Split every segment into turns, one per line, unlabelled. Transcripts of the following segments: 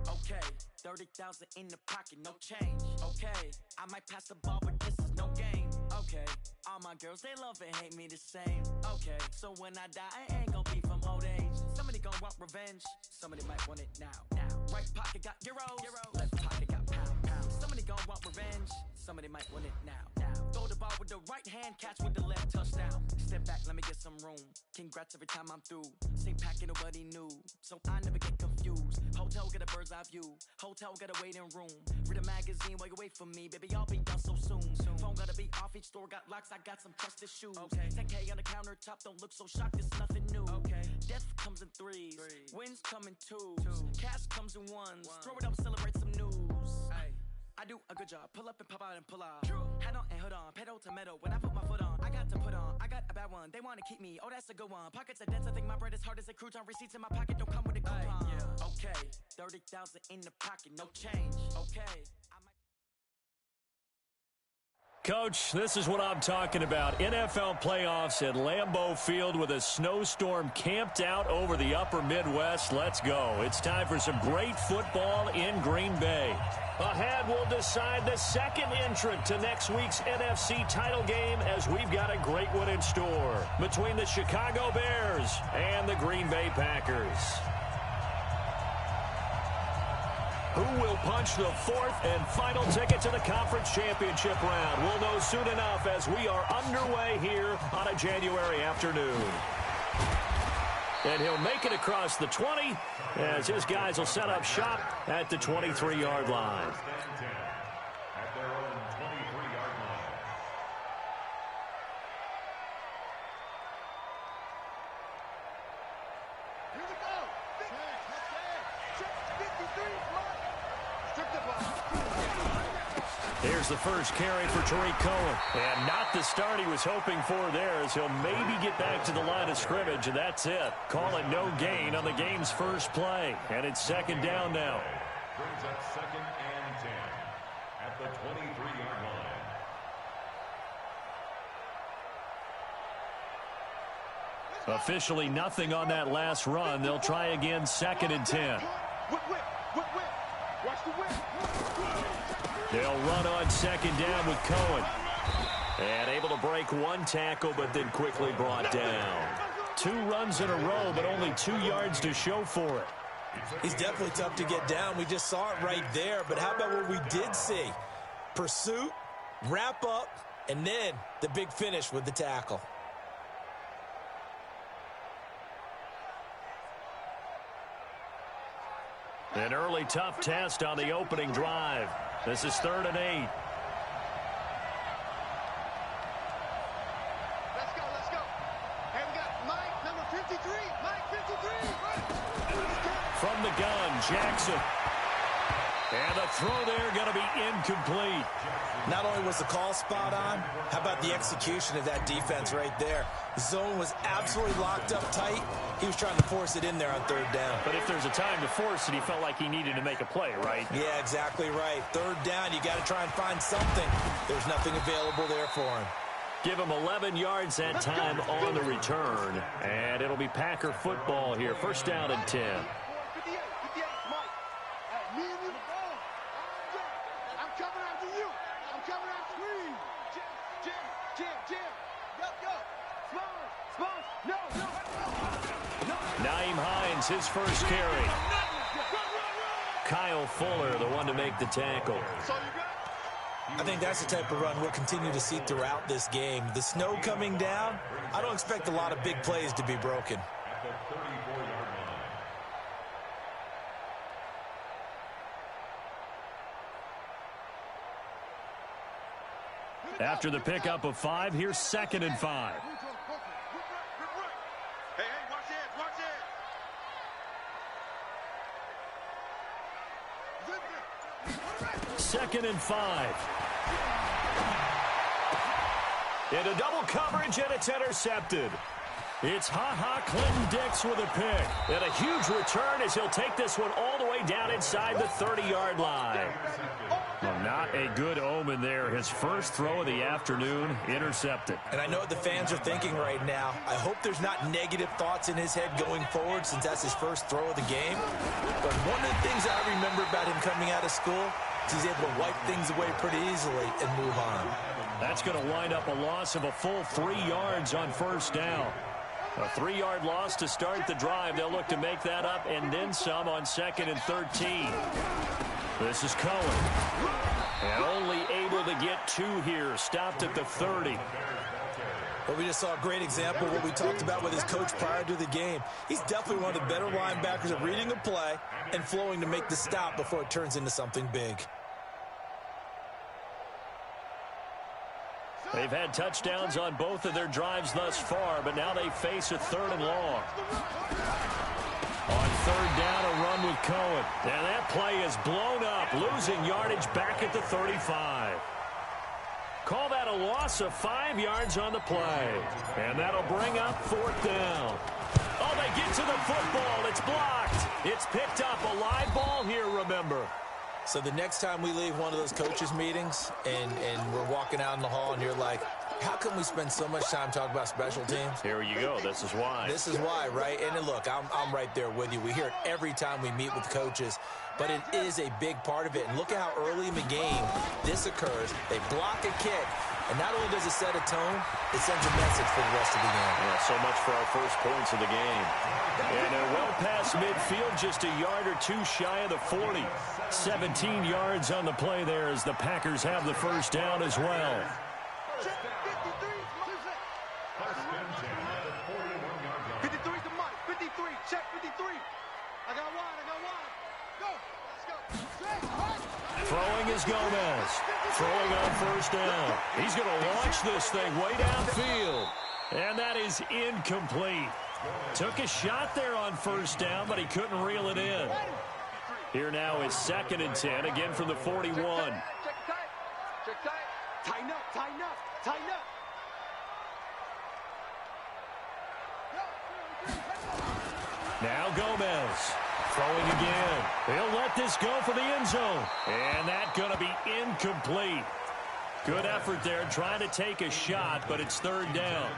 Okay, 30,000 in the pocket, no change. Okay, I might pass the ball, but this is no game. Okay, all my girls, they love and hate me the same. Okay, so when I die, I ain't gonna be from old age. Somebody gonna want revenge, somebody might want it now. Right pocket got euros, left pocket got pound. Somebody gonna want revenge, somebody might want it now. Throw the ball with the right hand, catch with the left, touchdown. Step back, let me get some room. Congrats every time I'm through. Same packet, nobody new, so I never get confused. Hotel get a bird's eye view, hotel get a waiting room. Read a magazine while you wait for me, baby, I'll be done so soon. Phone gotta be off, each store got locks, I got some trusted shoes. 10K on the countertop, don't look so shocked, it's nothing new. Death comes in threes, wins come in twos, cash comes in ones. Throw it up, celebrate some news. I do a good job, pull up and pop out and pull out. Hat on and hood on, pedal to metal. When I put my foot on, I got to put on. I got a bad one, they wanna keep me, oh that's a good one. Pockets are dense, I think my bread is hard as a crouton. Receipts in my pocket don't come with a coupon. Okay, 30,000 in the pocket, no change. Okay,
Coach, this is what I'm talking about. NFL playoffs at Lambeau Field with a snowstorm camped out over the upper Midwest. Let's go. It's time for some great football in Green Bay. Ahead, we'll decide the second entrant to next week's NFC title game as we've got a great one in store between the Chicago Bears and the Green Bay Packers. Who will punch the fourth and final ticket to the conference championship round? We'll know soon enough as we are underway here on a January afternoon. And he'll make it across the 20 as his guys will set up shop at the 23-yard line.
At their own 23-yard line.
Here we go. 53.
Here's the first carry for Tariq Cohen. And not the start he was hoping for there as he'll maybe get back to the line of scrimmage, and that's it. Call it no gain on the game's first play. And it's second down now.
Brings up 2nd and 10 at the 23-yard line.
Officially nothing on that last run. They'll try again 2nd and 10. They'll run on 2nd down with Cohen. And able to break one tackle, but then quickly brought down. 2 runs in a row, but only 2 yards to show for it.
He's definitely tough to get down. We just saw it right there. But how about what we did see? Pursuit, wrap up, and then the big finish with the tackle.
An early tough test on the opening drive. This is 3rd and 8.
Let's go. And we got Mike, number 53. Mike, 53.
From the gun, Jackson. And the throw there going to be incomplete.
Not only was the call spot on, how about the execution of that defense right there? The zone was absolutely locked up tight. He was trying to force it in there on 3rd down.
But if there's a time to force it, he felt like he needed to make a play, right?
Yeah, exactly right. 3rd down, you got to try and find something. There's nothing available there for him.
Give him 11 yards that time on the return. And it'll be Packer football here. 1st down and 10. His first carry. Kyle Fuller, the one to make the tackle.
I think that's the type of run we'll continue to see throughout this game. The snow coming down, I don't expect a lot of big plays to be broken.
After the pickup of 5, here's 2nd and 5. Second and 5. Into double coverage, and it's intercepted. It's Clinton Dix with a pick. And a huge return as he'll take this one all the way down inside the 30-yard line. Well, not a good omen there. His first throw of the afternoon intercepted.
And I know what the fans are thinking right now. I hope there's not negative thoughts in his head going forward since that's his first throw of the game. But one of the things I remember about him coming out of school is he's able to wipe things away pretty easily and move on.
That's going to wind up a loss of a full 3 yards on first down. A 3-yard loss to start the drive. They'll look to make that up and then some on 2nd and 13. This is Cohen. And only able to get 2 here. Stopped at the 30.
Well, we just saw a great example of what we talked about with his coach prior to the game. He's definitely one of the better linebackers at reading a play and flowing to make the stop before it turns into something big.
They've had touchdowns on both of their drives thus far, but now they face a 3rd and long. On 3rd down, a run with Cohen. And that play is blown up, losing yardage back at the 35. Call that a loss of 5 yards on the play. And that'll bring up 4th down. Oh, they get to the football. It's blocked. It's picked up. A live ball here, remember.
So the next time we leave one of those coaches' meetings and we're walking out in the hall and you're like, how come we spend so much time talking about special teams?
Here you go. This is why.
This is why, right? And look, I'm right there with you. We hear it every time we meet with coaches, but it is a big part of it. And look at how early in the game this occurs. They block a kick, and not only does it set a tone, it sends a message for the rest of the game.
Yeah, so much for our first points of the game. And well past midfield, just a yard or 2 shy of the 40. 17 yards on the play there as the Packers have the first down as well.
53's the mic. 53. Check 53. I got wide. Go. Let's go.
Throwing is Gomez. Throwing on first down. He's going to launch this thing way downfield. And that is incomplete. Took a shot there on first down, but he couldn't reel it in. Here now is 2nd and 10, again from the 41.
Check tight. Tighten up.
Now Gomez throwing again. He'll let this go for the end zone. And that's going to be incomplete. Good effort there trying to take a shot, but it's 3rd down.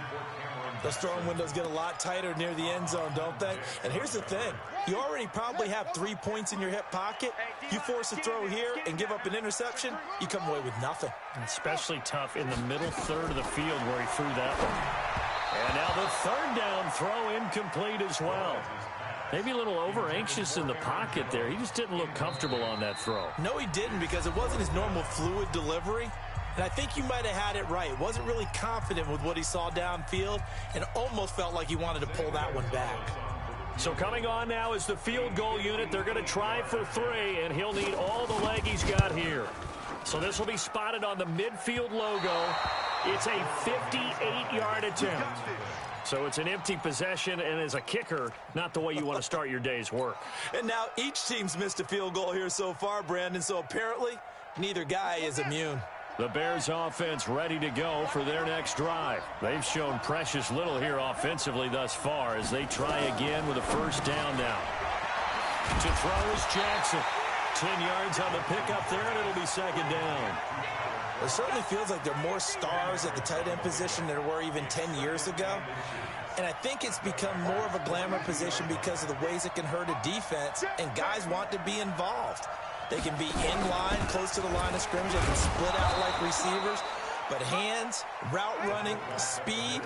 Those throwing windows get a lot tighter near the end zone, don't they? And here's the thing. You already probably have 3 points in your hip pocket. You force a throw here and give up an interception, you come away with nothing.
And especially tough in the middle 3rd of the field where he threw that one. And now the 3rd down throw incomplete as well. Maybe a little over-anxious in the pocket there. He just didn't look comfortable on that throw.
No, he didn't, because it wasn't his normal fluid delivery. And I think you might have had it right. Wasn't really confident with what he saw downfield and almost felt like he wanted to pull that one back.
So coming on now is the field goal unit. They're going to try for 3, and he'll need all the leg he's got here. So this will be spotted on the midfield logo. It's a 58-yard attempt. So it's an empty possession, and as a kicker, not the way you want to start your day's work.
And now each team's missed a field goal here so far, Brandon, so apparently neither guy is immune.
The Bears offense ready to go for their next drive. They've shown precious little here offensively thus far as they try again with a first down now. To throw is Jackson. 10 yards on the pickup there, and it'll be 2nd down.
It certainly feels like there are more stars at the tight end position than there were even 10 years ago. And I think it's become more of a glamour position because of the ways it can hurt a defense, and guys want to be involved. They can be in line, close to the line of scrimmage. They can split out like receivers. But hands, route running, speed,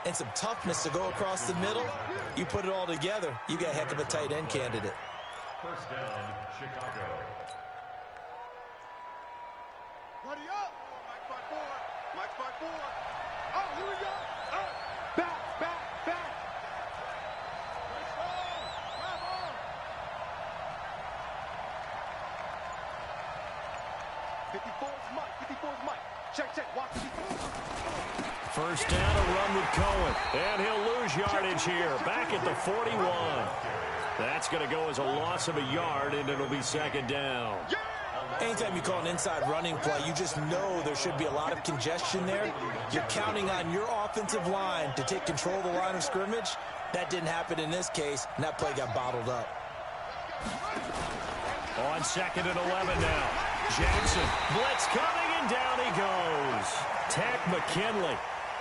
and some toughness to go across the middle, you put it all together, you got a heck of a tight end candidate.
First down, Chicago.
Buddy up. Mike's by 4. Oh, here we go. Back. Let's go. Grab on. 54's Mike. Check. Watch 54.
First down, a run with Cohen. And he'll lose yardage here. Back at the 41. That's going to go as a loss of a yard, and it'll be 2nd down.
Yeah,
Anytime you call an inside running play, you just know there should be a lot of congestion there. You're counting on your offensive line to take control of the line of scrimmage. That didn't happen in this case, and that play got bottled up.
On 2nd and 11 now. Jackson, blitz coming, and down he goes. Tack McKinley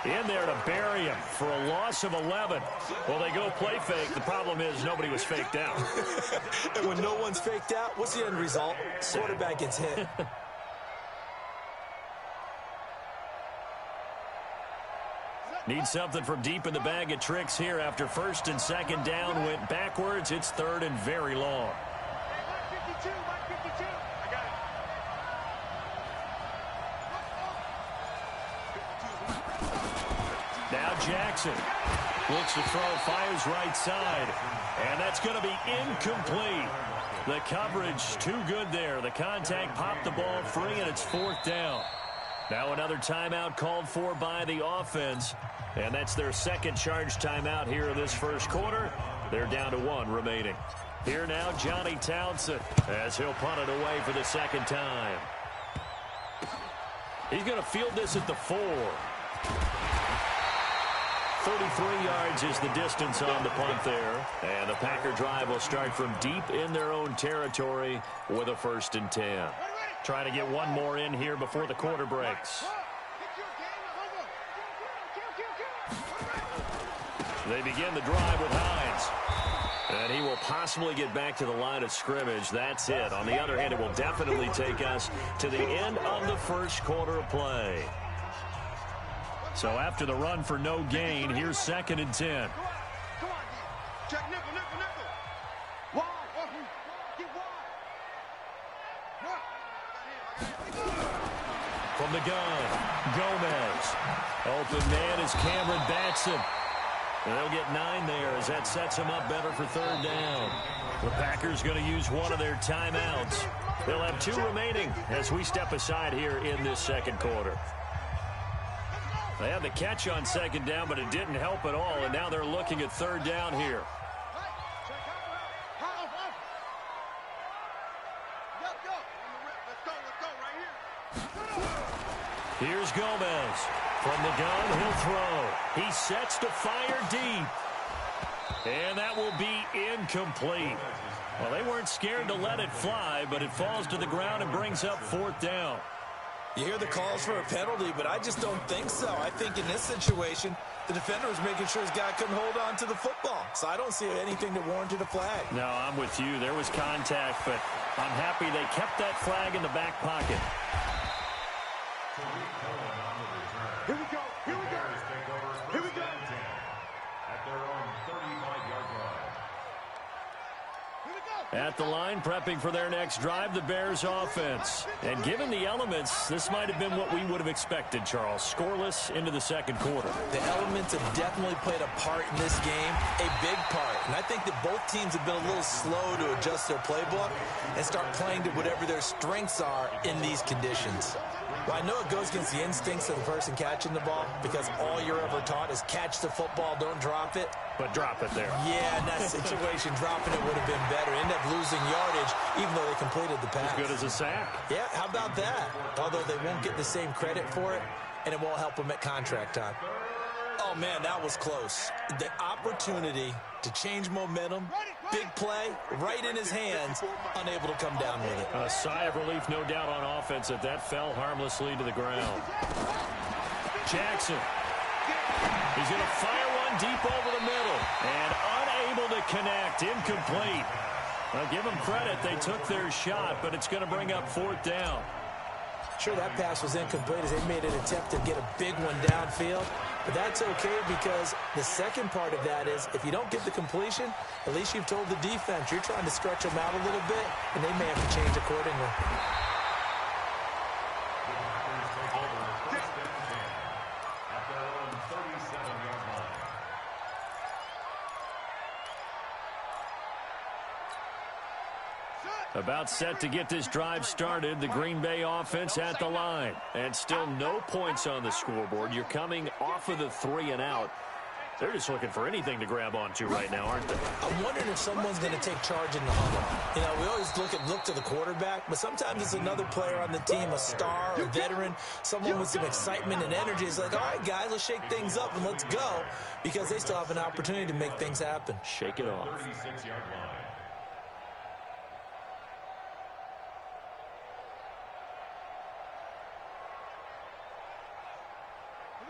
in there to bury him for a loss of 11. Well, they go play fake. The problem is nobody was faked out.
And when no one's faked out, what's the end result? Quarterback gets hit.
Need something from deep in the bag of tricks here after 1st and 2nd down. Went backwards. It's 3rd and very long. Now Jackson looks to throw, fires right side, and that's going to be incomplete. The coverage too good there. The contact popped the ball free, and it's 4th down. Now another timeout called for by the offense, and that's their 2nd charge timeout here in this 1st quarter. They're down to 1 remaining. Here now, Johnny Townsend, as he'll punt it away for the 2nd time. He's going to field this at the 4. 33 yards is the distance on the punt there. And the Packer drive will start from deep in their own territory with a 1st and 10. Trying to get one more in here before the quarter breaks. They begin the drive with Hines. And he will possibly get back to the line of scrimmage. That's it. On the other hand, it will definitely take us to the end of the 1st quarter of play. So after the run for no gain, here's 2nd and 10.
Come on, check nickel, nickel, nickel. Wide. Get wide.
From the gun, Gomez. Open man is Cameron Batson. And they'll get 9 there as that sets him up better for 3rd down. The Packers going to use one of their timeouts. They'll have 2 remaining as we step aside here in this 2nd quarter. They had the catch on 2nd down, but it didn't help at all, and now they're looking at 3rd down here. Here's Gomez. From the gun, he'll throw. He sets to fire deep. And that will be incomplete. Well, they weren't scared to let it fly, but it falls to the ground and brings up 4th down.
You hear the calls for a penalty, but I just don't think so. I think in this situation, the defender was making sure his guy couldn't hold on to the football. So I don't see anything that warranted a flag.
No, I'm with you. There was contact, but I'm happy they kept that flag in the back pocket.
Here we go. Here we go. Here we go.
At their own 35-yard line.
At the line, prepping for their next drive, the Bears offense. And given the elements, this might have been what we would have expected, Charles. Scoreless into the 2nd quarter.
The elements have definitely played a part in this game, a big part. And I think that both teams have been a little slow to adjust their playbook and start playing to whatever their strengths are in these conditions. Well, I know it goes against the instincts of the person catching the ball because all you're ever taught is catch the football, don't drop it.
But drop it there.
Yeah, in that situation, dropping it would have been better. End up losing yardage, even though they completed the pass.
As good as a sack.
Yeah, how about that? Although they won't get the same credit for it, and it won't help them at contract time. Oh, man, that was close. The opportunity to change momentum, big play, right in his hands, unable to come down with it.
A sigh of relief, no doubt, on offense that fell harmlessly to the ground. Jackson. He's going to fire one deep over the middle and unable to connect. Incomplete. Well, give them credit. They took their shot, but it's going to bring up 4th down.
Sure, that pass was incomplete as they made an attempt to get a big one downfield. But that's okay because the second part of that is if you don't get the completion, at least you've told the defense you're trying to stretch them out a little bit, and they may have to change accordingly.
About set to get this drive started, the Green Bay offense at the line. And still no points on the scoreboard. You're coming off of the 3 and out. They're just looking for anything to grab onto right now, aren't they?
I'm wondering if someone's going to take charge in the huddle. You know, we always look to the quarterback, but sometimes it's another player on the team, a star, a veteran, someone with some excitement and energy. It's like, all right, guys, let's shake things up and let's go, because they still have an opportunity to make things happen.
Shake it off.
36-yard line.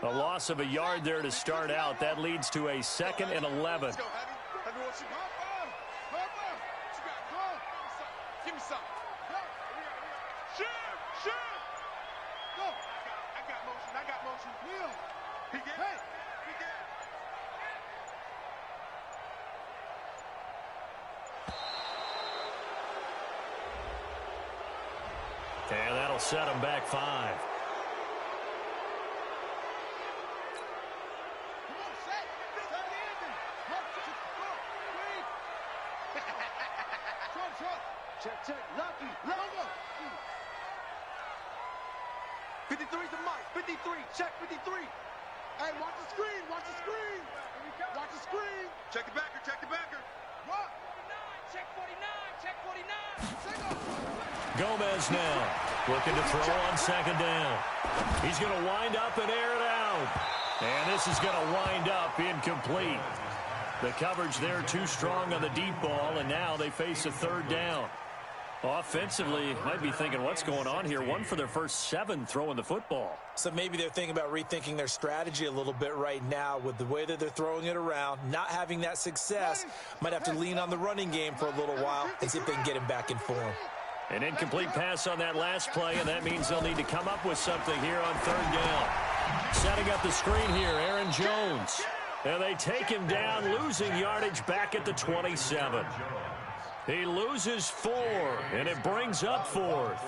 A loss of a yard there to start out. That leads to a 2nd and 11.
Let's go, Heavy. What you got? Give me some. Shoot! Go. I got motion. Neil. He get it.
And that'll set him back 5.
Check. Lucky. 53's the mic. 53. Check 53. Hey, watch the screen. Watch the screen. Check the backer. What? 49. Check 49.
Gomez now looking to throw on 2nd down. He's going to wind up and air it out. And this is going to wind up incomplete. The coverage there too strong on the deep ball, and now they face a 3rd down. Offensively, might be thinking, what's going on here? 1 for their first 7 throwing the football.
So maybe they're thinking about rethinking their strategy a little bit right now with the way that they're throwing it around, not having that success. Might have to lean on the running game for a little while and see if they can get him back in form.
An incomplete pass on that last play, and that means they'll need to come up with something here on 3rd down. Setting up the screen here, Aaron Jones. And they take him down, losing yardage back at the 27. He loses 4, and it brings up 4th.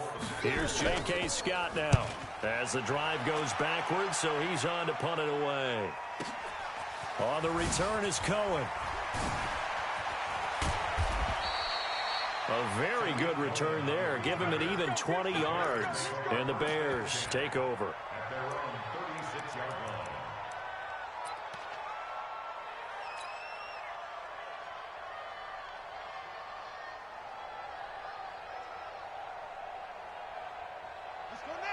Here's J.K. Scott now as the drive goes backwards, so he's on to punt it away. On the return is Cohen. A very good return there. Give him an even 20 yards, and the Bears take over.
At their own 36-yard line.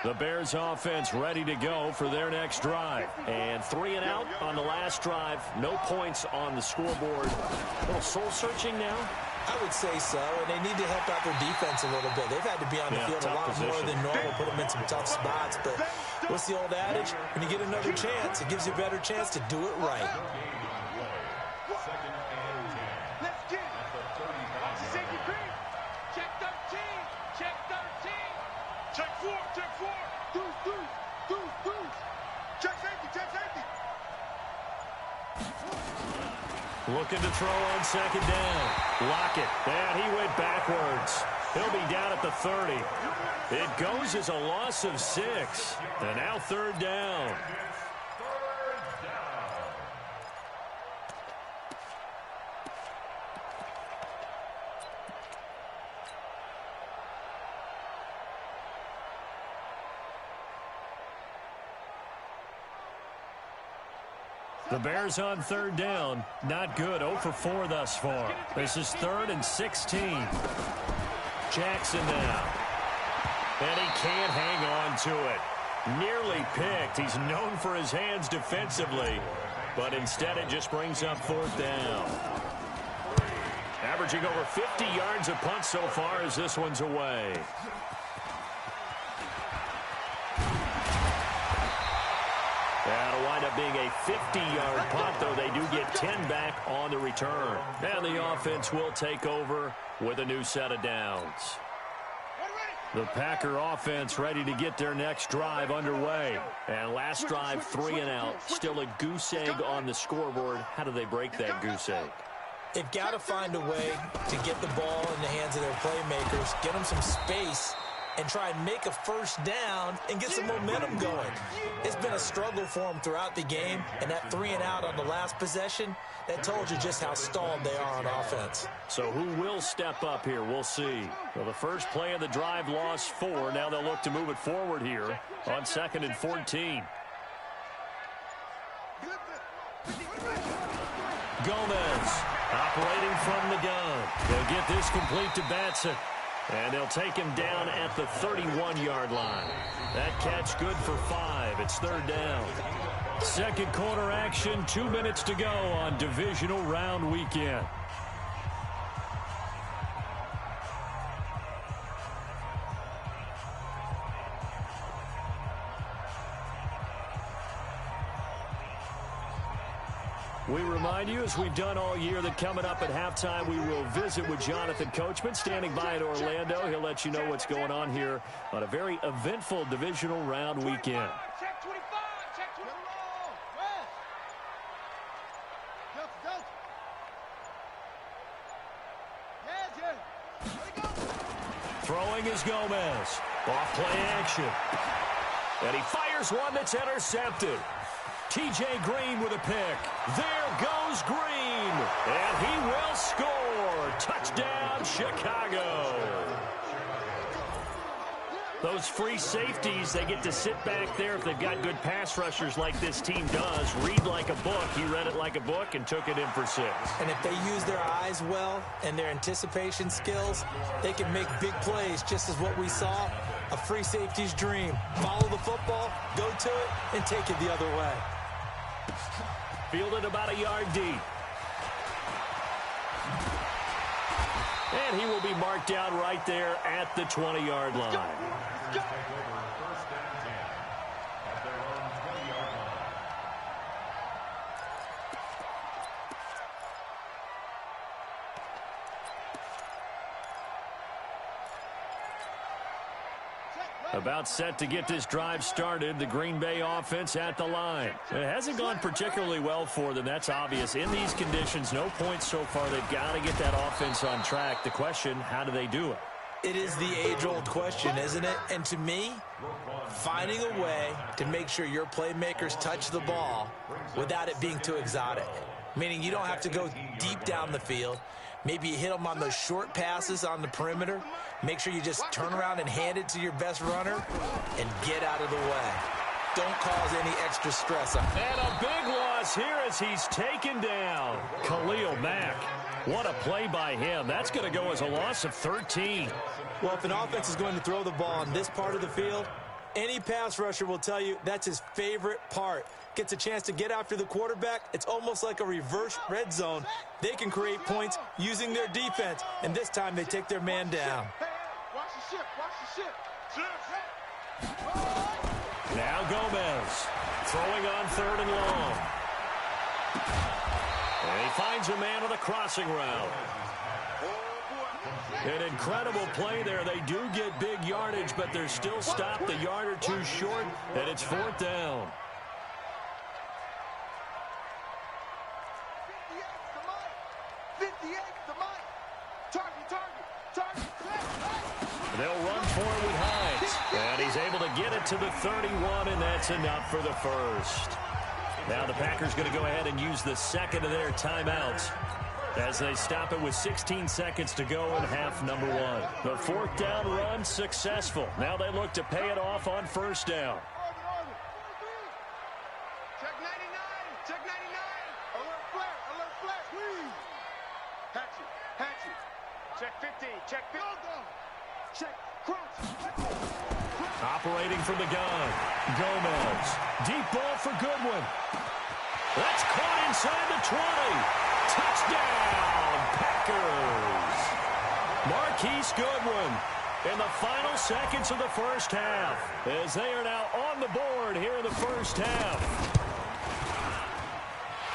The Bears offense ready to go for their next drive. And 3 and out on the last drive. No points on the scoreboard. A little soul-searching now?
I would say so, and they need to help out their defense a little bit. They've had to be on the field a lot more than normal, put them in some tough spots. But what's the old adage? When you get another chance, it gives you a better chance to do it right.
Second and 10.
Let's get it.
At the 35.
Safety green. Check 13. Check 4. Deuce. Check safety.
Looking to throw on 2nd down. Lockett. And he went backwards. He'll be down at the 30. It goes as a loss of 6. And now 3rd down. The Bears on 3rd down. Not good. 0 for 4 thus far. This is 3rd and 16. Jackson now. And he can't hang on to it. Nearly picked. He's known for his hands defensively. But instead it just brings up 4th down. Averaging over 50 yards a punt so far as this one's away. That'll wind up being a 50-yard punt, though they do get 10 back on the return. And the offense will take over with a new set of downs. The Packer offense ready to get their next drive underway. And last drive, 3 and out. Still a goose egg on the scoreboard. How do they break that goose egg?
They've got to find a way to get the ball in the hands of their playmakers, get them some space, and try and make a first down and get some momentum going. It's been a struggle for them throughout the game, and that 3 and out on the last possession, that told you just how stalled they are on offense.
So who will step up here? We'll see. Well, the first play of the drive lost 4. Now they'll look to move it forward here on 2nd and 14. Gomez operating from the gun. They'll get this complete to Batson. And they'll take him down at the 31-yard line. That catch good for 5. It's third down. Second quarter action, 2 minutes to go on divisional round weekend. We remind you, as we've done all year, that coming up at halftime, we will visit with Jonathan Coachman, standing by in Orlando. He'll let you know what's going on here on a very eventful divisional round weekend.
Check 25, check 25.
Throwing is Gomez. Off play action. And he fires one that's intercepted. T.J. Green with a pick. There goes Green. And he will score. Touchdown, Chicago. Those free safeties, they get to sit back there if they've got good pass rushers like this team does. Read like a book. He read it like a book and took it in for 6.
And if they use their eyes well and their anticipation skills, they can make big plays, just as what we saw. A free safety's dream. Follow the football, go to it, and take it the other way.
Fielded about a yard deep. And he will be marked down right there at the 20-yard line. About set to get this drive started, the Green Bay offense at the line. It hasn't gone particularly well for them, that's obvious. In these conditions, no points so far. They've got to get that offense on track. The question, how do they do it?
It is the age-old question, isn't it? And to me, finding a way to make sure your playmakers touch the ball without it being too exotic. Meaning you don't have to go deep down the field. Maybe you hit them on those short passes on the perimeter. Make sure you just turn around and hand it to your best runner and get out of the way. Don't cause any extra stress.
And a big loss here as he's taken down. Khalil Mack. What a play by him. That's going to go as a loss of 13.
Well, if an offense is going to throw the ball on this part of the field, any pass rusher will tell you that's his favorite part. Gets a chance to get after the quarterback. It's almost like a reverse red zone. They can create points using their defense, and this time they take their man down.
Watch the ship, watch the ship.
Now Gomez throwing on 3rd and long. And he finds a man with a crossing route. An incredible play there. They do get big yardage, but they're still stopped a yard or 2 short, and it's 4th down. They'll run for it with Hines. And he's able to get it to the 31, and that's enough for the first. Now the Packers going to go ahead and use the second of their timeouts as they stop it with 16 seconds to go in half number 1. The 4th down run successful. Now they look to pay it off on 1st down.
Check 99, check 99. Alert flare, squeeze. Hatchet. Check 15, check 15. Check, crunch.
Operating from the gun. Gomez. Deep ball for Goodwin. That's caught inside the 20. Touchdown, Packers. Marquise Goodwin in the final seconds of the first half as they are now on the board here in the first half.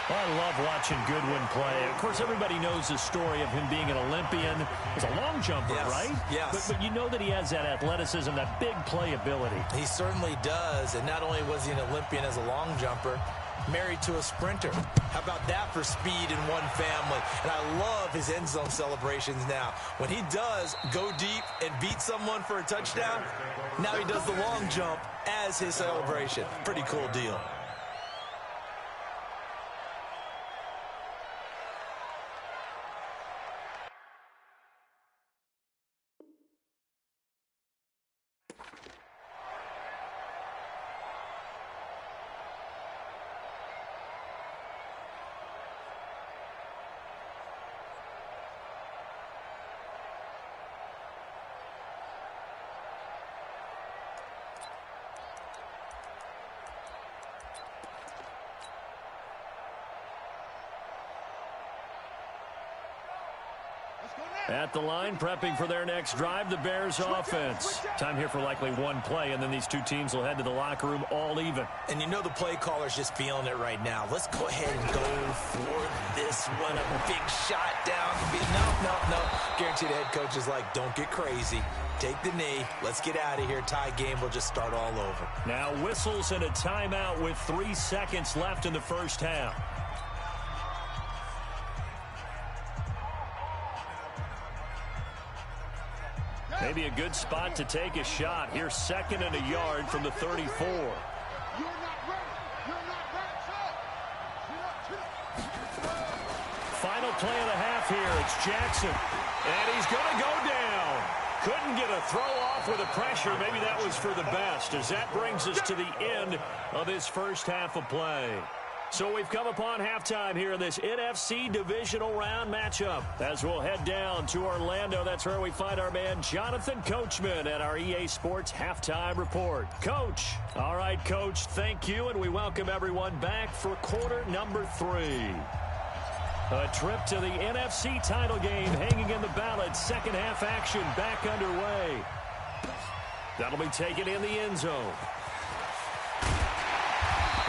I love watching Goodwin play. Of course, everybody knows the story of him being an Olympian. He's a long jumper,
yes,
right?
Yes.
But you know that he has that athleticism, that big play ability.
He certainly does. And not only was he an Olympian as a long jumper, married to a sprinter. How about that for speed in one family? And I love his end zone celebrations now. When he does go deep and beat someone for a touchdown, now he does the long jump as his celebration. Pretty cool deal.
At the line, prepping for their next drive, the Bears offense. Time here for likely one play, and then these two teams will head to the locker room all even.
And you know the play caller's just feeling it right now. Let's go ahead and go for this one. A big shot down. No. Guaranteed the head coach is like, don't get crazy. Take the knee. Let's get out of here. Tie game. We'll just start all over.
Now whistles and a timeout with 3 seconds left in the first half. Maybe a good spot to take a shot. Here's 2nd and a yard from the 34.
You're not ready. You're not ready.
Final play of the half here. It's Jackson. And he's going to go down. Couldn't get a throw off with the pressure. Maybe that was for the best, as that brings us to the end of this first half of play. So we've come upon halftime here in this NFC divisional round matchup. As we'll head down to Orlando, that's where we find our man Jonathan Coachman at our EA Sports Halftime Report. Coach. All right, Coach, thank you, and we welcome everyone back for quarter number 3. A trip to the NFC title game hanging in the balance. Second half action back underway. That'll be taken in the end zone.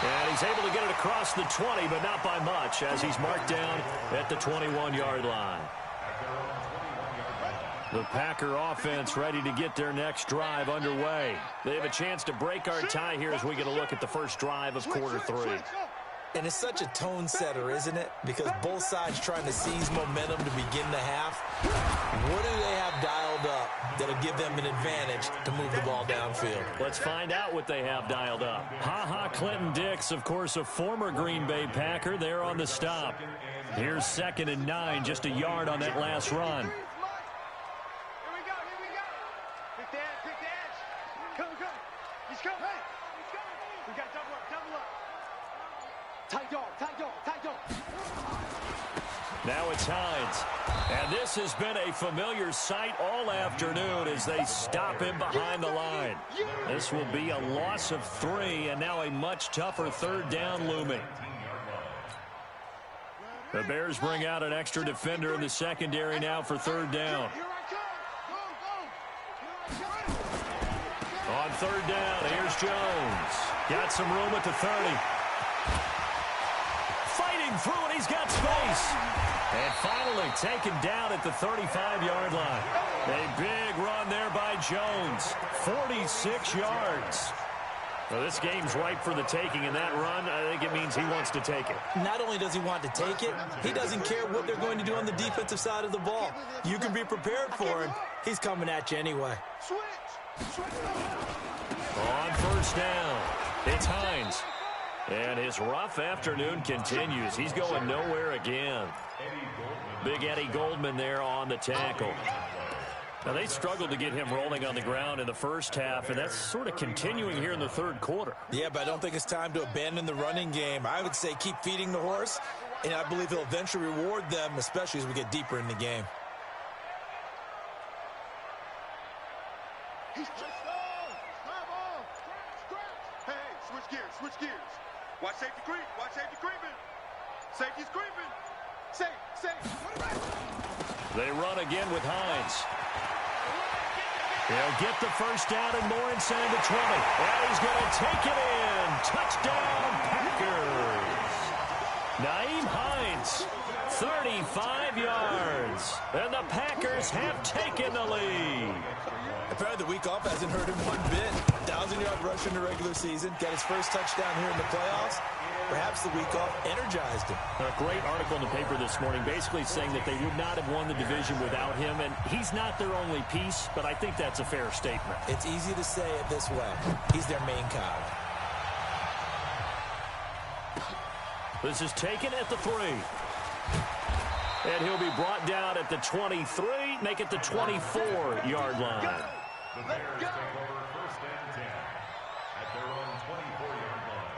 And he's able to get it across the 20, but not by much, as he's marked down at the 21-yard line. The Packer offense ready to get their next drive underway. They have a chance to break our tie here as we get a look at the first drive of quarter 3.
And it's such a tone setter, isn't it? Because both sides trying to seize momentum to begin the half. What do they have dialed up that'll give them an advantage to move the ball downfield?
Let's find out what they have dialed up. Clinton Dix, of course, a former Green Bay Packer, there on the stop. Here's 2nd and 9, just a yard on that last run.
Here we go. Pick the edge. Come. He's coming. We got double up. Tight dog.
Now it's Hines. And this has been a familiar sight all afternoon as they stop him behind the line. This will be a loss of 3, and now a much tougher 3rd down looming. The Bears bring out an extra defender in the secondary now for 3rd down. On 3rd down, here's Jones. Got some room at the 30. Fighting through, and he's got space. And finally taken down at the 35-yard line. A big run there by Jones. 46 yards. Well, this game's ripe for the taking, and that run, I think it means he wants to take it.
Not only does he want to take it, he doesn't care what they're going to do on the defensive side of the ball. You can be prepared for him. He's coming at you anyway.
On 1st down, it's Hines. And his rough afternoon continues. He's going nowhere again. Big Eddie Goldman there on the tackle. Now, they struggled to get him rolling on the ground in the first half, and that's sort of continuing here in the 3rd quarter.
Yeah, but I don't think it's time to abandon the running game. I would say keep feeding the horse, and I believe he'll eventually reward them, especially as we get deeper in the game.
Switch gears. Watch safety creeping. Safety's creeping. Safe.
They run again with Hines. He'll get the first down and more inside the 20. And he's going to take it in. Touchdown, Packers. Naeem Hines, 35 yards. And the Packers have taken the lead.
Apparently the week off hasn't hurt him one bit. 1,000-yard rush in the regular season. Got his first touchdown here in the playoffs. Perhaps the week off energized him.
A great article in the paper this morning basically saying that they would not have won the division without him, and he's not their only piece, but I think that's a fair statement.
It's easy to say it this way. He's their main cog.
This is taken at the 3. And he'll be brought down at the 23, make it the 24-yard line.
The Bears take over 1st and 10 at their own 24-yard line.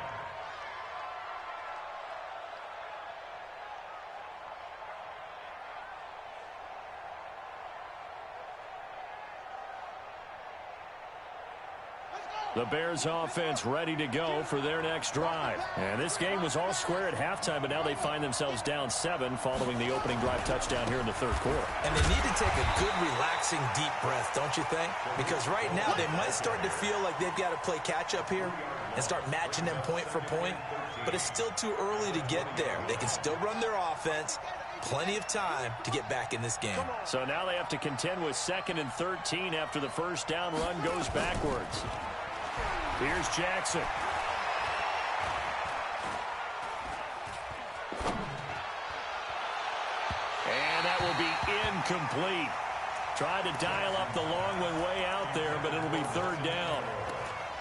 Let's go.
The Bears offense ready to go for their next drive. And this game was all square at halftime, but now they find themselves down 7 following the opening drive touchdown here in the third quarter.
And they need to take a good, relaxing, deep breath, don't you think? Because right now they might start to feel like they've got to play catch-up here and start matching them point for point. But it's still too early to get there. They can still run their offense. Plenty of time to get back in this game.
So now they have to contend with 2nd and 13 after the first down run goes backwards. Here's Jackson. And that will be incomplete. Tried to dial up the long one way out there, but it'll be 3rd down.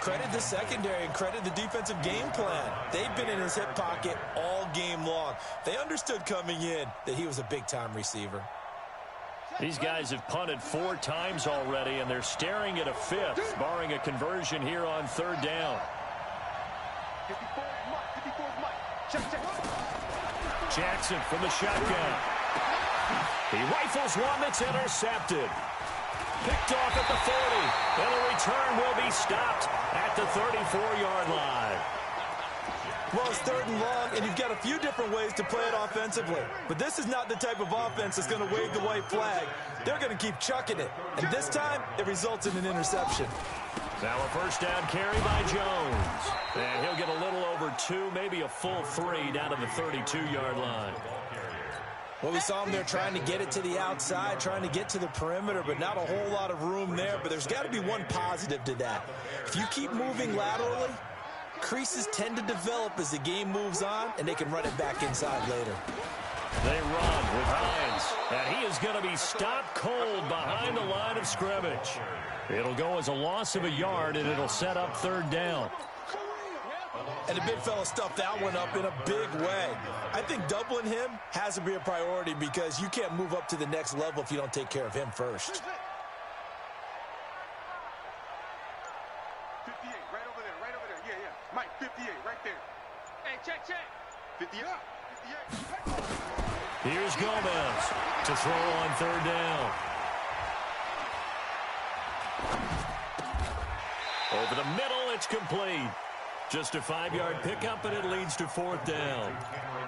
Credit the secondary and credit the defensive game plan. They've been in his hip pocket all game long. They understood coming in that he was a big-time receiver.
These guys have punted 4 times already, and they're staring at a 5th, barring a conversion here on 3rd down. Jackson from the shotgun. He rifles one that's intercepted. Picked off at the 40, and the return will be stopped at the 34-yard line.
Well, it's 3rd and long, and you've got a few different ways to play it offensively. But this is not the type of offense that's going to wave the white flag. They're going to keep chucking it. And this time, it results in an interception.
Now a first down carry by Jones. And he'll get a little over 2, maybe a full 3 down to the 32-yard line.
Well, we saw him there trying to get it to the outside, trying to get to the perimeter, but not a whole lot of room there. But there's got to be one positive to that. If you keep moving laterally, creases tend to develop as the game moves on, and they can run it back inside later.
They run with Hines, and he is going to be stopped cold behind the line of scrimmage. It'll go as a loss of a yard, and it'll set up 3rd down.
And the big fella stuffed that one up in a big way. I think doubling him has to be a priority because you can't move up to the next level if you don't take care of him first.
58, right over there. Yeah. Mike, 58, right there. Hey, check. 58.
Here's Gomez to throw on 3rd down. Over the middle, it's complete. Just a 5-yard pickup, and it leads to 4th down.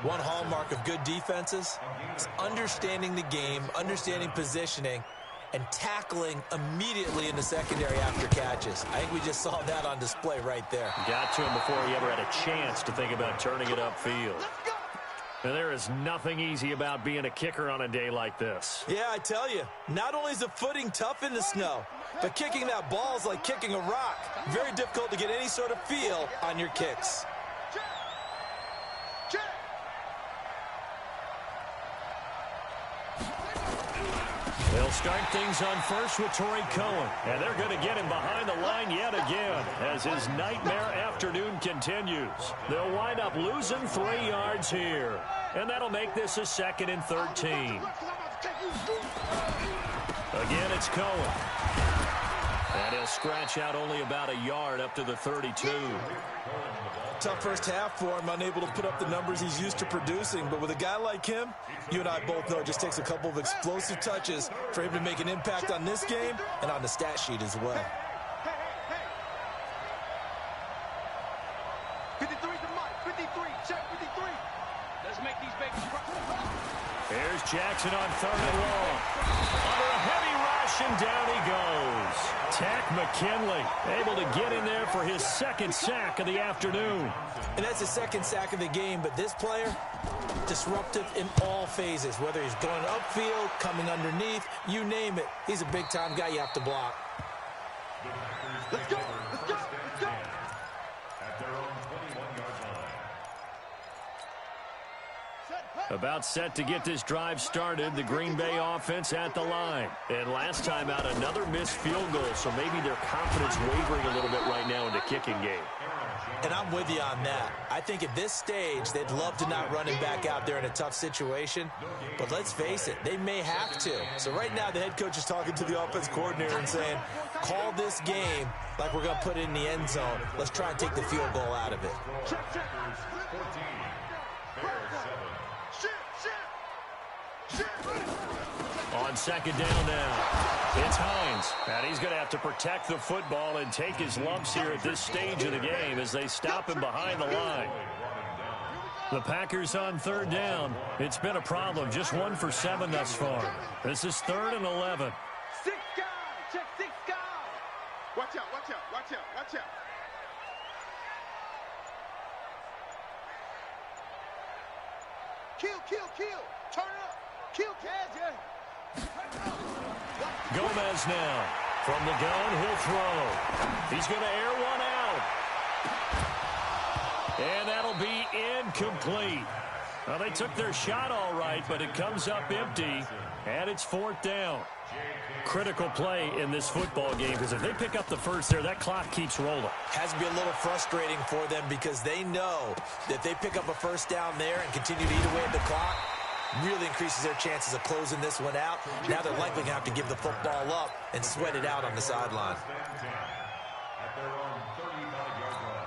One hallmark of good defenses is understanding the game, understanding positioning, and tackling immediately in the secondary after catches. I think we just saw that on display right there.
Got to him before he ever had a chance to think about turning it upfield. And there is nothing easy about being a kicker on a day like this.
Yeah, I tell you, not only is the footing tough in the snow, but kicking that ball is like kicking a rock. Very difficult to get any sort of feel on your kicks.
They'll start things on first with Torrey Cohen. And they're going to get him behind the line yet again as his nightmare afternoon continues. They'll wind up losing 3 yards here. And that'll make this a 2nd and 13. Again, it's Cohen. And he'll scratch out only about a yard up to the 32.
Tough first half for him, unable to put up the numbers he's used to producing. But with a guy like him, you and I both know it just takes a couple of explosive touches for him to make an impact on this game and on the stat sheet as well.
53 to Mike, 53, check 53. Let's make these babies cry.
Here's Jackson on 3rd and long. Under a heavy rush, and down he goes. Tack McKinley able to get in there for his 2nd sack of the afternoon.
And that's his 2nd sack of the game, but this player, disruptive in all phases, whether he's going upfield, coming underneath, you name it. He's a big-time guy you have to block.
Let's go.
At their own 21-yard line.
About set to get this drive started, the Green Bay offense at the line. And last time out, another missed field goal, so maybe their confidence wavering a little bit right now in the kicking game.
And I'm with you on that. I think at this stage, they'd love to not run him back out there in a tough situation. But let's face it, they may have to. So right now, the head coach is talking to the offense coordinator and saying, call this game like we're going to put it in the end zone. Let's try and take the field goal out of it.
14, Bears 7.
On on second down now. It's Hines, and he's going to have to protect the football and take his lumps here at this stage of the game as they stop him behind the line. The Packers on third down. It's been a problem. Just 1 for 7 thus far. This is 3rd and 11.
6 guys. Check 6 guys. Watch out, watch out, watch out, watch out. Kill, kill, kill. Turn it up. Kill, KJ.
Gomez now. From the gun, he'll throw. He's going to air one out. And that'll be incomplete. Well, they took their shot all right, but it comes up empty, and it's 4th down. Critical play in this football game, because if they pick up the first there, that clock keeps rolling.
Has to be a little frustrating for them because they know that if they pick up a first down there and continue to eat away at the clock, really increases their chances of closing this one out. Now they're likely going to have to give the football up and sweat it out on the sideline.
At their own 35-yard line.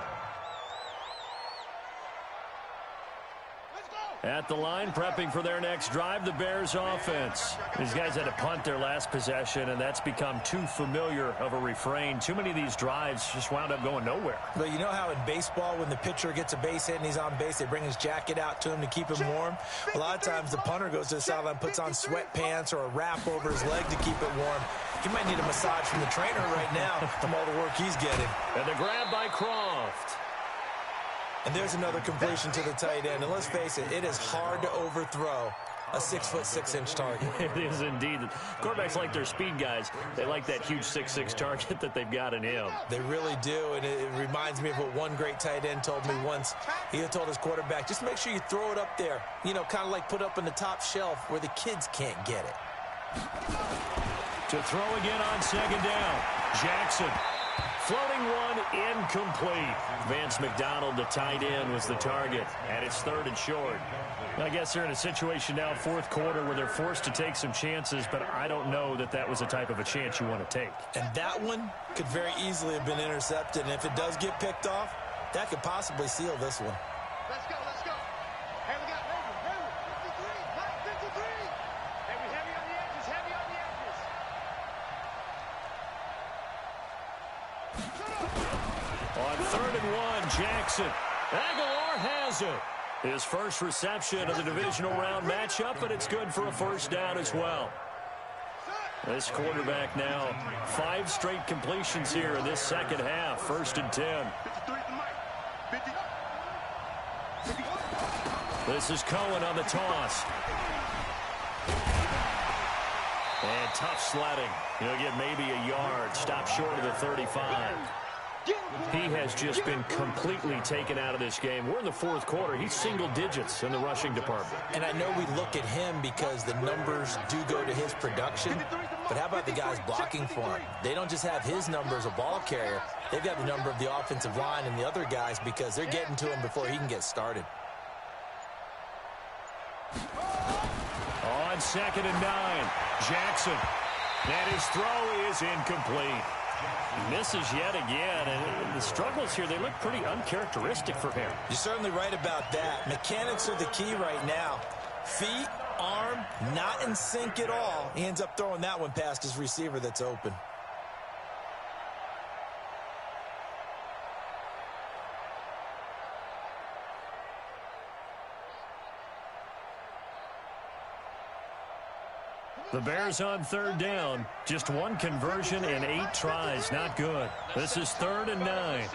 At the line, prepping for their next drive, the Bears offense. These guys had to punt their last possession, and that's become too familiar of a refrain. Too many of these drives just wound up going nowhere.
But you know how in baseball, when the pitcher gets a base hit and he's on base, they bring his jacket out to him to keep him warm? A lot of times the punter goes to the sideline, puts on sweatpants or a wrap over his leg to keep it warm. He might need a massage from the trainer right now from all the work he's getting.
And the grab by Croft.
And there's another completion to the tight end. And let's face it, it is hard to overthrow a 6'6" target.
It is indeed. Quarterbacks like their speed guys. They like that huge 6'6" target that they've got in him.
They really do, and it reminds me of what one great tight end told me once. He had told his quarterback, just make sure you throw it up there. You know, kind of like put up in the top shelf where the kids can't get it.
To throw again on second down. Jackson. Floating one, incomplete. Vance McDonald, the tight end, was the target, and it's 3rd and short. I guess they're in a situation now, 4th quarter, where they're forced to take some chances, but I don't know that that was the type of a chance you want to take.
And that one could very easily have been intercepted, and if it does get picked off, that could possibly seal this one.
Let's go, let's go. Hey, we got heavy, 53, 53. Heavy, heavy on the edges, heavy on the edges.
On 3rd and 1, Jackson. Aguilar has it. His first reception of the divisional round matchup, but it's good for a first down as well. This quarterback now, 5 straight completions here in this second half. 1st and 10.
53 at the mic. 50.
This is Cohen on the toss. And tough sledding. He'll get maybe a yard. Stop short of the 35. He has just been completely taken out of this game. We're in the 4th quarter. He's single digits in the rushing department.
And I know we look at him because the numbers do go to his production, but how about the guys blocking for him? They don't just have his number as a ball carrier. They've got the number of the offensive line and the other guys because they're getting to him before he can get started.
On 2nd and 9, Jackson. And his throw is incomplete. He misses yet again, and the struggles here, they look pretty uncharacteristic for him.
You're certainly right about that. Mechanics are the key right now. Feet, arm, not in sync at all. He ends up throwing that one past his receiver that's open.
The Bears on 3rd down. Just 1 conversion and 8 tries. Not good. This is 3rd and 9.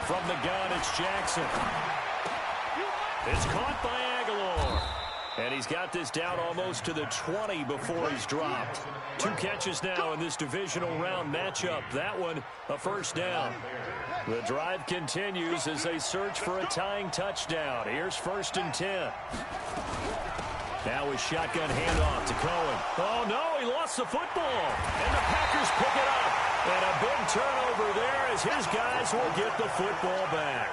From the gun, it's Jackson. It's caught by Aguilar. And he's got this down almost to the 20 before he's dropped. 2 catches now in this divisional round matchup. That one, a first down. The drive continues as they search for a tying touchdown. Here's 1st and 10. Now a shotgun handoff to Cohen. Oh, no, he lost the football. And the Packers pick it up. And a big turnover there as his guys will get the football back.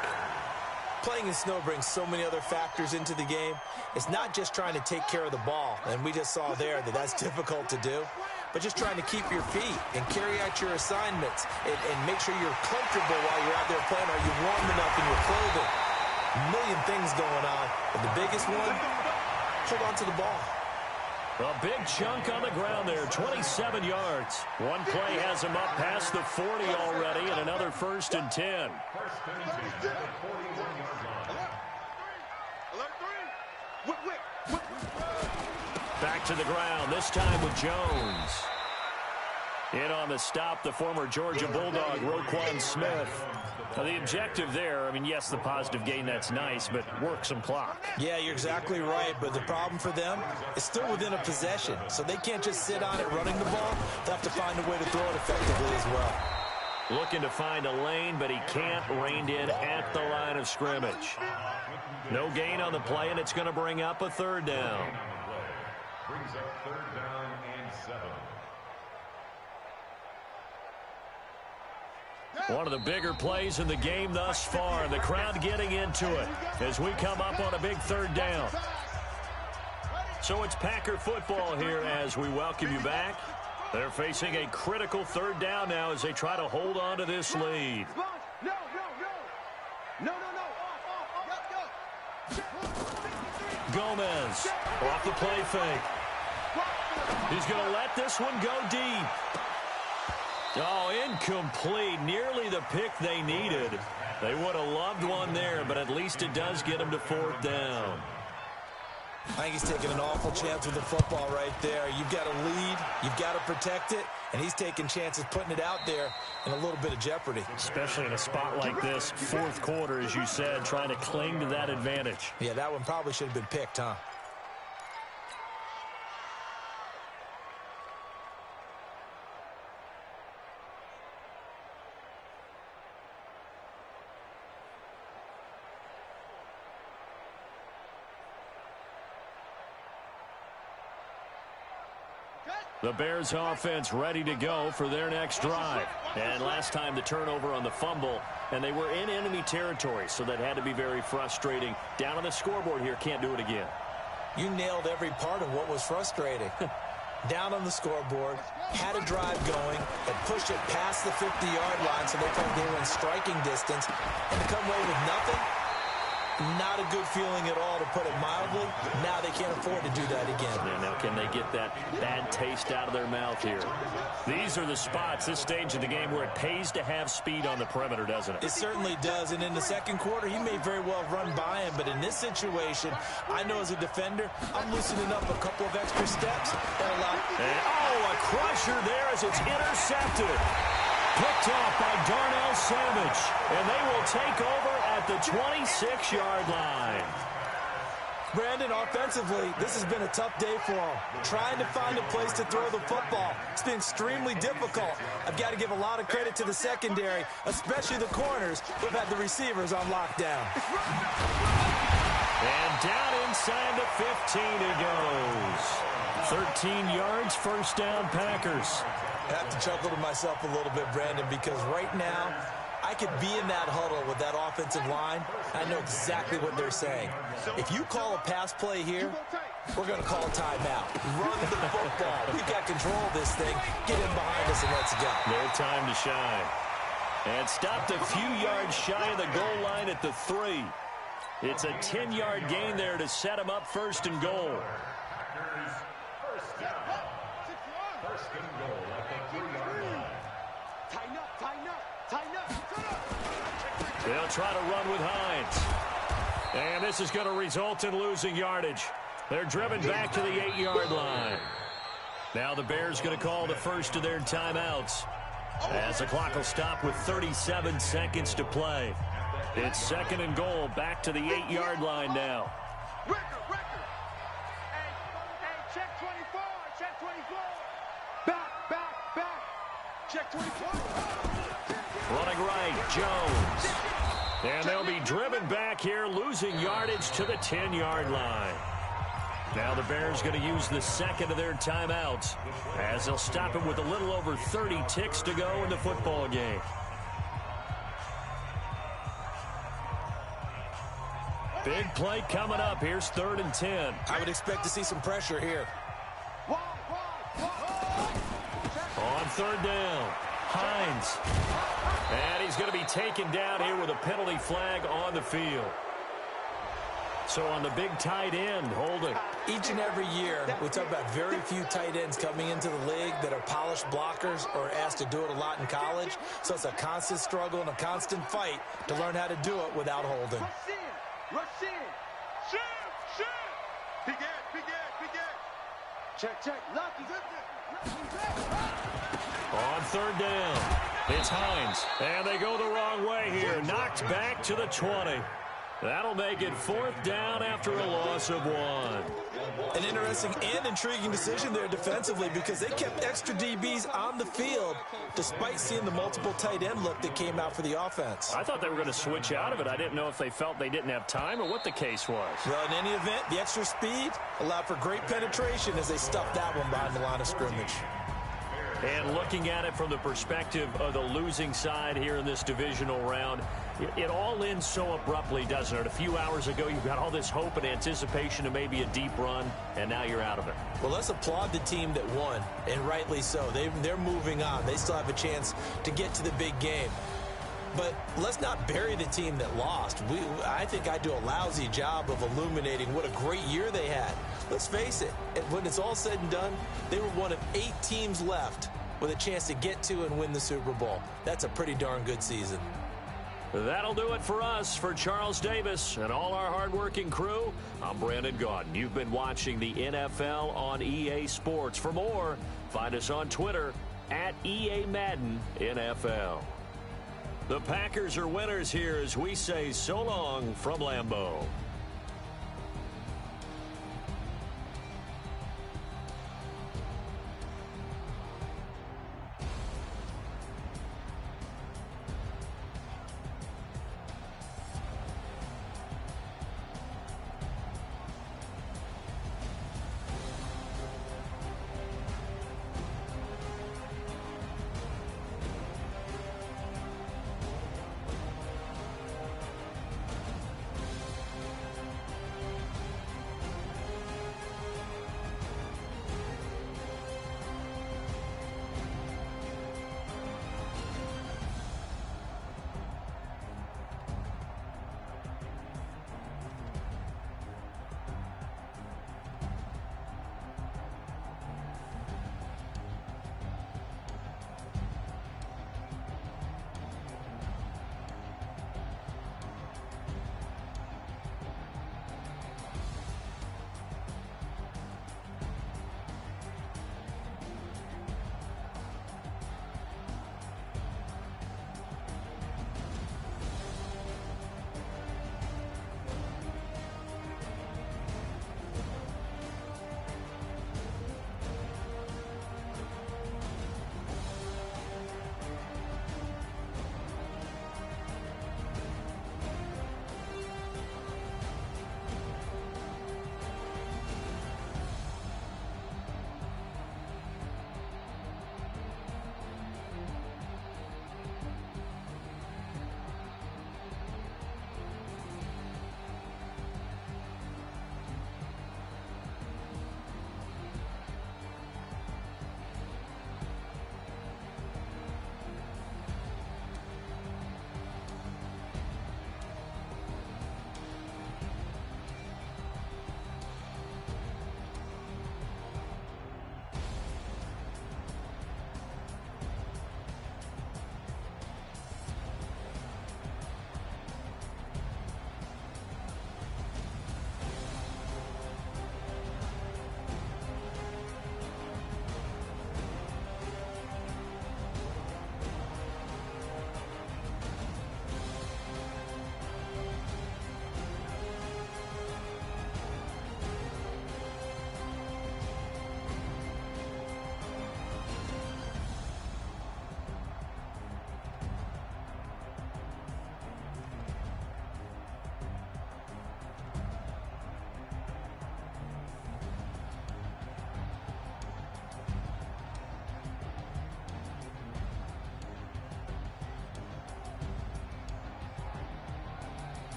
Playing in snow brings so many other factors into the game. It's not just trying to take care of the ball, and we just saw there that that's difficult to do, but just trying to keep your feet and carry out your assignments and make sure you're comfortable while you're out there playing. Are you warm enough in your clothing? A million things going on, but the biggest one, hold on to the ball.
A big chunk on the ground there, 27 yards. One play has him up past the 40 already, and another 1st and 10. Back to the ground, this time with Jones. In on the stop, the former Georgia Bulldog, Roquan Smith. Now, the objective there, I mean, yes, the positive gain, that's nice, but work some clock.
Yeah, you're exactly right, but the problem for them is still within a possession, so they can't just sit on it running the ball. They'll have to find a way to throw it effectively as well.
Looking to find a lane, but he can't. Reined in at the line of scrimmage. No gain on the play, and it's going to bring up a 3rd down.
Brings up 3rd down and 7.
One of the bigger plays in the game thus far. The crowd getting into it as we come up on a big 3rd down. So it's Packer football here as we welcome you back. They're facing a critical 3rd down now as they try to hold on to this lead. Gomez off the play fake. He's going to let this one go deep. Oh, incomplete. Nearly the pick they needed. They would have loved one there, but at least it does get them to 4th down.
I think he's taking an awful chance with the football right there. You've got to lead, you've got to protect it, and he's taking chances putting it out there in a little bit of jeopardy.
Especially in a spot like this, 4th quarter, as you said, trying to cling to that advantage.
Yeah, that one probably should have been picked, huh?
The Bears offense ready to go for their next drive. And last time the turnover on the fumble, and they were in enemy territory, so that had to be very frustrating. Down on the scoreboard here, can't do it again.
You nailed every part of what was frustrating. Down on the scoreboard, had a drive going, had pushed it past the 50-yard line so they thought they were in striking distance, and to come away with nothing, not a good feeling at all, to put it mildly. Now they can't afford to do that again.
Yeah, now can they get that bad taste out of their mouth here? These are the spots, this stage of the game, where it pays to have speed on the perimeter, doesn't it?
It certainly does, and in the 2nd quarter, he may very well run by him, but in this situation, I know as a defender, I'm loosening up a couple of extra steps. And
a crusher there as it's intercepted. Picked off by Darnell Savage, and they will take over at the 26-yard line.
Brandon, offensively, this has been a tough day for him. Trying to find a place to throw the football. It's been extremely difficult. I've got to give a lot of credit to the secondary, especially the corners who've had the receivers on lockdown.
And down inside the 15 he goes. 13 yards, 1st down, Packers.
I have to chuckle to myself a little bit, Brandon, because right now I could be in that huddle with that offensive line. I know exactly what they're saying. If you call a pass play here, we're going to call a timeout. Run the football. We've got control of this thing. Get in behind us and let's go.
No time to shine. And stopped a few yards shy of the goal line at the 3. It's a 10-yard gain there to set him up 1st and goal. They'll try to run with Hines. And this is going to result in losing yardage. They're driven back to the 8-yard line. Now the Bears going to call the first of their timeouts, as the clock will stop with 37 seconds to play. It's 2nd and goal, back to the 8-yard line now.
Record. Hey, check 24. Check 24. Back. Check 24.
Running right, Jones. And they'll be driven back here, losing yardage to the 10-yard line. Now the Bears going to use the 2nd of their timeouts, as they'll stop it with a little over 30 ticks to go in the football game. Big play coming up. Here's 3rd and 10.
I would expect to see some pressure here.
On 3rd down, Hines. And he's going to be taken down here with a penalty flag on the field. So on the big tight end, holding.
Each and every year, we talk about very few tight ends coming into the league that are polished blockers or asked to do it a lot in college. So it's a constant struggle and a constant fight to learn how to do it without holding.
Rush in. Shoot. Begin. Check. Lock.
On third down, it's Hines. And they go the wrong way here. Knocked back to the 20. That'll make it fourth down after a loss of 1.
An interesting and intriguing decision there defensively because they kept extra DBs on the field despite seeing the multiple tight end look that came out for the offense.
I thought they were going to switch out of it. I didn't know if they felt they didn't have time or what the case was.
Well, in any event, the extra speed allowed for great penetration as they stuffed that one behind the line of scrimmage.
And looking at it from the perspective of the losing side here in this divisional round, it all ends so abruptly, doesn't it? A few hours ago, you got all this hope and anticipation of maybe a deep run, and now you're out of it.
Well, let's applaud the team that won, and rightly so. They're moving on. They still have a chance to get to the big game. But let's not bury the team that lost. I think I do a lousy job of illuminating what a great year they had. Let's face it, when it's all said and done, they were one of 8 teams left with a chance to get to and win the Super Bowl. That's a pretty darn good season.
That'll do it for us. For Charles Davis and all our hardworking crew, I'm Brandon Gaudin. You've been watching the NFL on EA Sports. For more, find us on Twitter at EA Madden NFL. The Packers are winners here as we say so long from Lambeau.